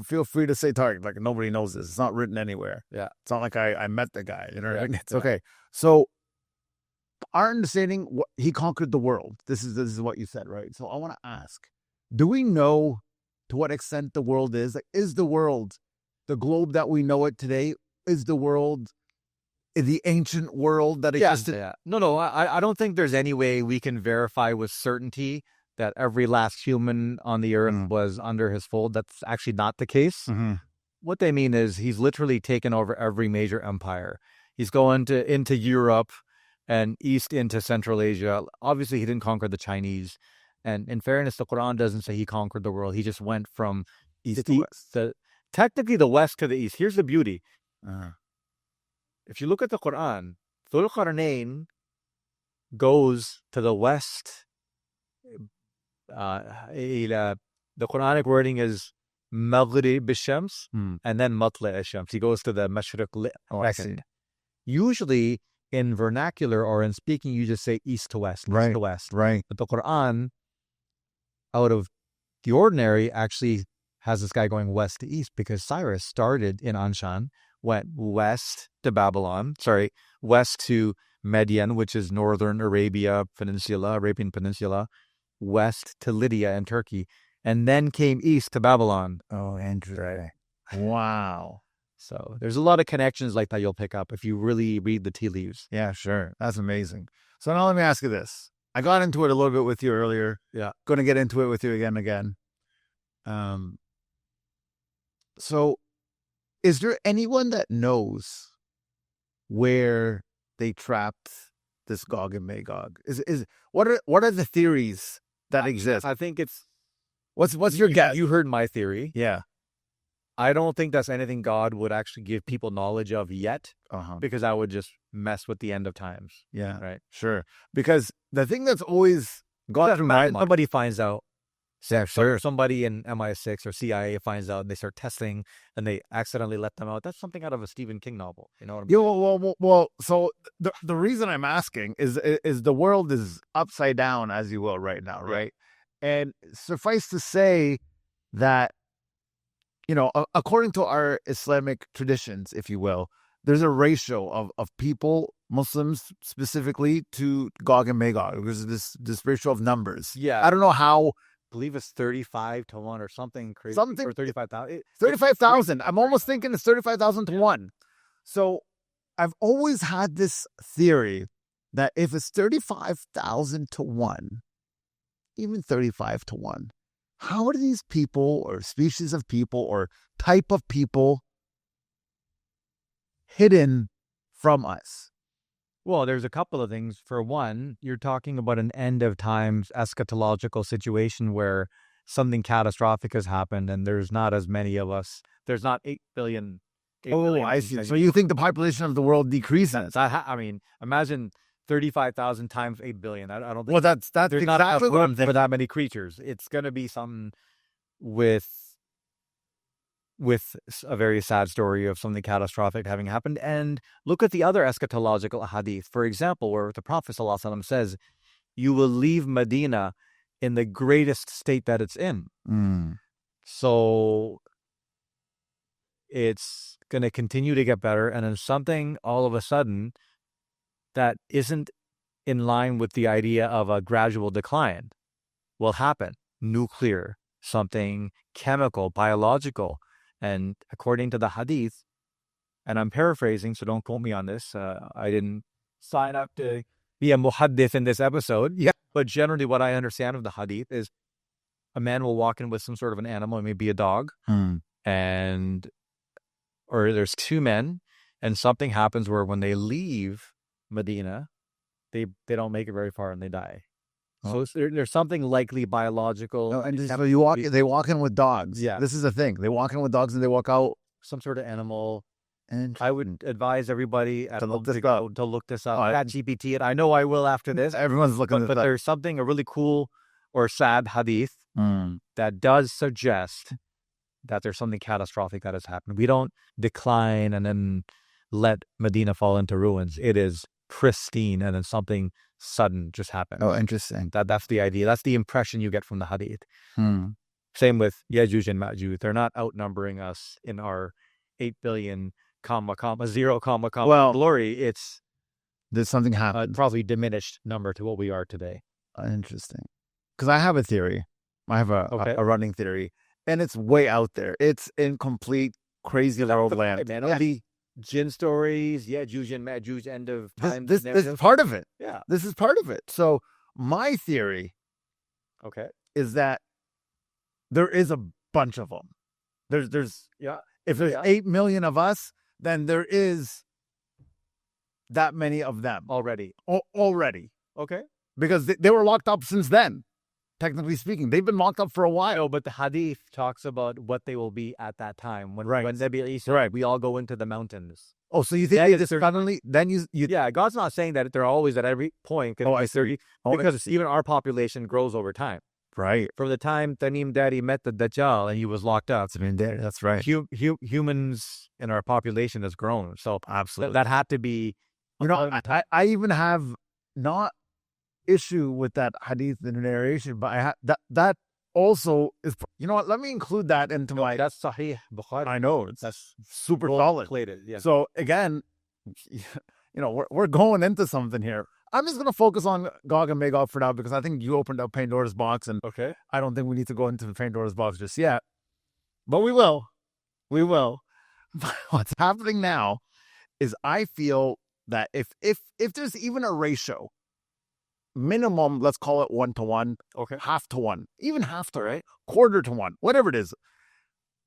feel free to say Tarek. Like, nobody knows this. It's not written anywhere. Yeah. It's not like I met the guy. It's Yeah. okay. So our understanding, he conquered the world. This is what you said, right? So I want to ask, do we know to what extent the world is? Like, is the world the globe that we know it today? Is the world the ancient world that existed? Yeah. No, I don't think there's any way we can verify with certainty that every last human on the earth was under his fold. That's actually not the case. What they mean is he's literally taken over every major empire. He's going into Europe and east into Central Asia. Obviously, he didn't conquer the Chinese. And in fairness, the Quran doesn't say he conquered the world. He just went from east to west. Technically, the west to the east. Here's the beauty. If you look at the Quran, Dhul-Qarnayn goes to the west. The Quranic wording is Maghrib al-Shams and then Matla al-Shams. He goes to the Mashriq. Usually in vernacular or in speaking, you just say east to west, east to west. Right. But the Quran, out of the ordinary, actually has this guy going west to east because Cyrus started in Anshan, went west to west to Median, which is northern Arabian Peninsula, west to Lydia and Turkey, and then came east to Babylon. Oh, interesting. Wow. So there's a lot of connections like that you'll pick up if you really read the tea leaves. Yeah, sure. That's amazing. So now let me ask you this. I got into it a little bit with you earlier. Yeah. Going to get into it with you again and again. So is there anyone that knows where they trapped this Gog and Magog? What are the theories that exist? I think it's what's your guess? You heard my theory. Yeah. I don't think that's anything God would actually give people knowledge of yet, because that would just mess with the end of times. Yeah, right. Sure. Because the thing that's always gone through my mind, somebody finds out. Yeah, sure. Somebody in MI6 or CIA finds out, and they start testing, and they accidentally let them out. That's something out of a Stephen King novel. You know what I mean? Yeah. Well. So the reason I'm asking is the world is upside down, as you will, right now, right? And suffice to say that, according to our Islamic traditions, if you will, there's a ratio of people, Muslims specifically, to Gog and Magog. There's this ratio of numbers. Yeah. I don't know how. I believe it's 35 to 1 or something crazy. Something, or 35,000. 35,000. I'm almost thinking it's 35,000 to 1. So I've always had this theory that if it's 35,000 to 1, even 35 to 1, how are these people or species of people or type of people hidden from us? Well, there's a couple of things. For one, you're talking about an end of times eschatological situation where something catastrophic has happened and there's not as many of us. There's not 8 billion. 8 Oh, billion I see. people. So you think the population of the world decreases? I mean, imagine 35,000 times 8 billion. I don't think Well, that's there's not exactly enough what I'm room for thinking. that many creatures. It's going to be something with a very sad story of something catastrophic having happened. And look at the other eschatological hadith. For example, where the Prophet ﷺ says, you will leave Medina in the greatest state that it's in. Mm. So it's going to continue to get better. And then something all of a sudden that isn't in line with the idea of a gradual decline will happen. Nuclear, something chemical, biological. And according to the hadith, and I'm paraphrasing, so don't quote me on this. I didn't sign up to be a muhaddith in this episode. Yeah. But generally what I understand of the hadith is a man will walk in with some sort of an animal, it may be a dog, or there's two men, and something happens where when they leave Medina, they don't make it very far and they die. So there's something likely biological. No, and so they walk in with dogs. Yeah. This is the thing. They walk in with dogs and they walk out. Some sort of animal. And I would advise everybody to look this up. Oh, ChatGPT, and I know I will after this. Everyone's looking But there's something, a really cool or sad hadith that does suggest that there's something catastrophic that has happened. We don't decline and then let Medina fall into ruins. It is pristine and then something sudden just happened. Oh, interesting. That's the idea. That's the impression you get from the hadith. Same with Yajuj and Majuj. They're not outnumbering us in our 8 billion, zero, glory. There's something happened. Probably diminished number to what we are today. Interesting. Because I have a theory. I have a running theory. And it's way out there. It's in complete crazy world land. Man, it'll be jinn stories, Yajuj and Majuj, end of time. This is part of it. Yeah. This is part of it. So my theory is that there is a bunch of them. There's if there's 8 million of us, then there is that many of them already. Already. Okay. Because they were locked up since then. Technically speaking, they've been locked up for a while. But the hadith talks about what they will be at that time. When Right. We all go into the mountains. Oh, so you think just suddenly, then you... Yeah, God's not saying that they're always at every point. I see. Because even our population grows over time. Right. From the time Tanim Daddy met the Dajjal and he was locked up. That's right. Humans in our population has grown. So absolutely. That had to be... I even have not issue with that hadith in the narration, but that also is, you know what, let me include that into my... That's Sahih Bukhari. I know, that's super solid. Yeah. So again, we're going into something here. I'm just going to focus on Gog and Magog for now because I think you opened up Pandora's box and I don't think we need to go into Pandora's box just yet. But we will. What's happening now is I feel that if there's even a ratio, minimum, let's call it 1-to-1, half to 1, even half to, right, quarter to 1, whatever it is.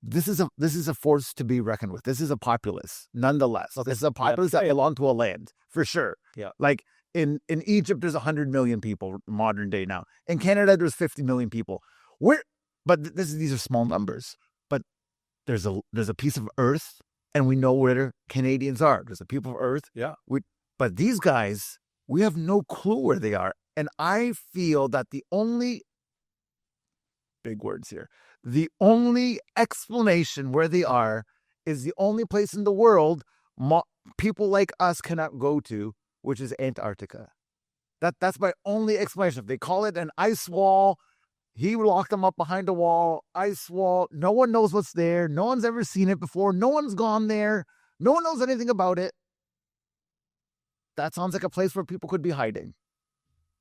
This is a force to be reckoned with. This is a populace, nonetheless. This is a populace that belong to a land for sure. Yeah, like in Egypt, there's 100 million people modern day now. In Canada, there's 50 million people. These are small numbers. But there's a piece of earth, and we know where Canadians are. There's a people of earth. Yeah, but these guys, we have no clue where they are. And I feel that the only, big words here, the only explanation where they are is the only place in the world people like us cannot go to, which is Antarctica. That's my only explanation. They call it an ice wall. He locked them up behind a wall, ice wall. No one knows what's there. No one's ever seen it before. No one's gone there. No one knows anything about it. That sounds like a place where people could be hiding.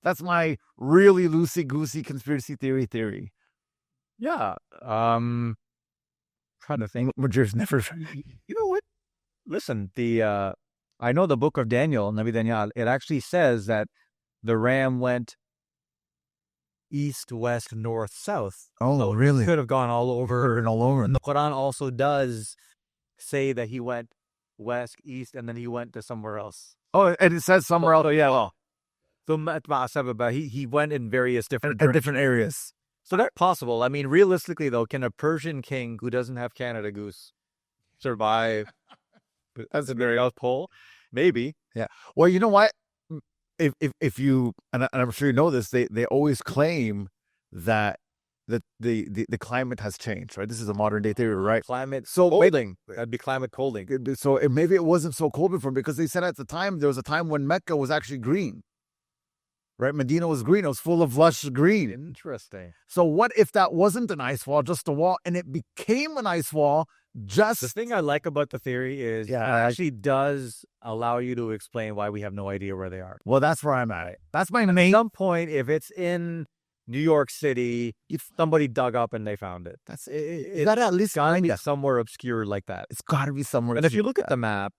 That's my really loosey-goosey conspiracy theory. Yeah. Trying to think. Mujir's never... You know what? Listen, I know the book of Daniel, Nabi Daniel, it actually says that the ram went east, west, north, south. Oh, so really? Could have gone all over. And all over. And the Qur'an also does say that he went west, east, and then he went to somewhere else. Oh, and it says somewhere else. So yeah, well, but he went in various different In different areas. So that's possible. I mean, realistically, though, can a Persian king who doesn't have Canada Goose survive as a very South Pole? Maybe. Yeah. Well, you know what? If you and I'm sure you know this, they always claim that the climate has changed, right? This is a modern day theory, right? Climate So colding. That'd be climate colding. So maybe it wasn't so cold before because they said at the time there was a time when Mecca was actually green. Right, Medina was green. It was full of lush green. Interesting. So what if that wasn't an ice wall, just a wall, and it became an ice wall? Just the thing I like about the theory is it actually does allow you to explain why we have no idea where they are. Well, that's where I'm at. That's my main. At some point, if it's in New York City, if somebody dug up and they found it, that's it. Got to at least be somewhere obscure like that. It's got to be somewhere. And if you look at the map,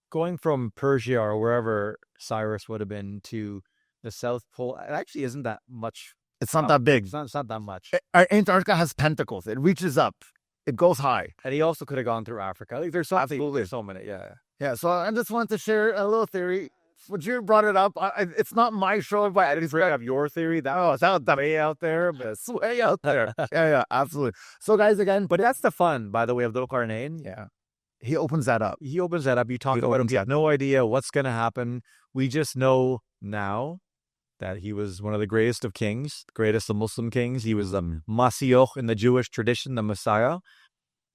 going from Persia or wherever Cyrus would have been to the South Pole, it actually isn't that much. It's not that big. It's not that much. Antarctica has tentacles. It reaches up. It goes high. And he also could have gone through Africa. Like, there's so many. Yeah. Yeah. So I just wanted to share a little theory. Mujir brought it up. It's not my show, but I didn't have your theory. It's way out there, but it's way out there. Yeah, absolutely. So, guys, again, but that's the fun, by the way, of Dhul-Qarnayn. Yeah. He opens that up. You talk about him. You have no idea what's going to happen. We just know now that he was one of the greatest of kings, the greatest of Muslim kings. He was the Mashiach in the Jewish tradition, the Messiah.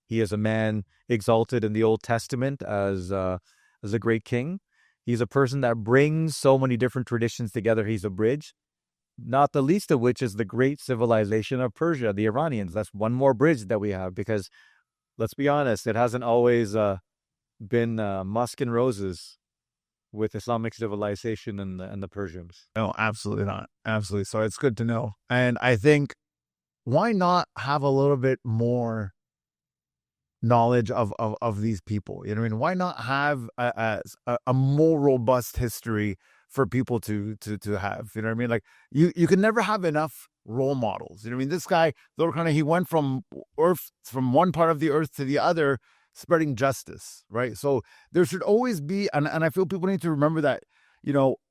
He is a man exalted in the Old Testament as a great king. He's a person that brings so many different traditions together. He's a bridge, not the least of which is the great civilization of Persia, the Iranians. That's one more bridge that we have because, let's be honest, it hasn't always been musk and roses with Islamic civilization and the Persians. No, absolutely not. Absolutely. So it's good to know. And I think, why not have a little bit more knowledge of these people? You know what I mean? Why not have a more robust history for people to have? You know what I mean? Like you can never have enough role models. You know what I mean? This guy, he went from one part of the earth to the other, spreading justice, right? So there should always be, and I feel people need to remember that,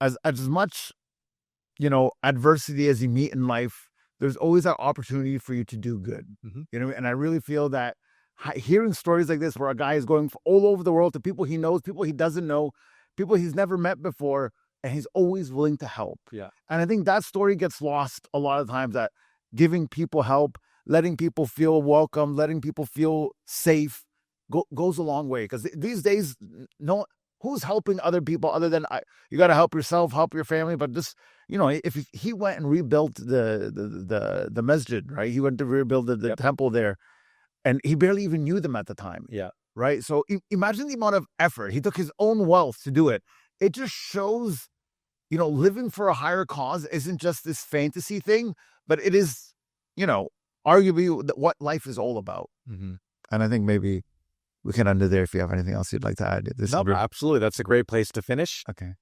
as much, adversity as you meet in life, there's always that opportunity for you to do good. Mm-hmm. You know, and I really feel that hearing stories like this, where a guy is going all over the world to people he knows, people he doesn't know, people he's never met before, and he's always willing to help. Yeah. And I think that story gets lost a lot of times, that giving people help, letting people feel welcome, letting people feel safe goes a long way. Because these days, who's helping other people other than you got to help yourself, help your family. But this, if he went and rebuilt the masjid, right? He went to rebuild the temple there, and he barely even knew them at the time. Yeah. Right. So imagine the amount of effort. He took his own wealth to do it. It just shows, living for a higher cause isn't just this fantasy thing, but it is, arguably what life is all about. Mm-hmm. And I think maybe we can end it there if you have anything else you'd like to add. Absolutely. That's a great place to finish. Okay.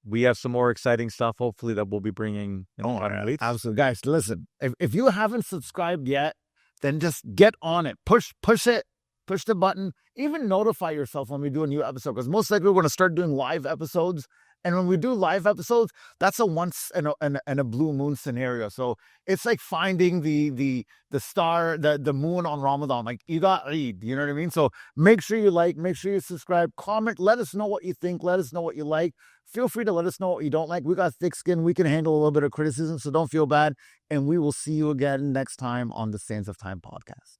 We have some more exciting stuff, hopefully, that we'll be bringing in absolutely. Guys, listen, if you haven't subscribed yet, then just get on it. Push it. Push the button. Even notify yourself when we do a new episode, because most likely we're going to start doing live episodes. And when we do live episodes, that's a once in a blue moon scenario. So it's like finding the star, the moon on Ramadan. Like, you got Eid, you know what I mean? So make sure you like, make sure you subscribe, comment, let us know what you think, let us know what you like. Feel free to let us know what you don't like. We got thick skin. We can handle a little bit of criticism, so don't feel bad. And we will see you again next time on the Sands of Time podcast.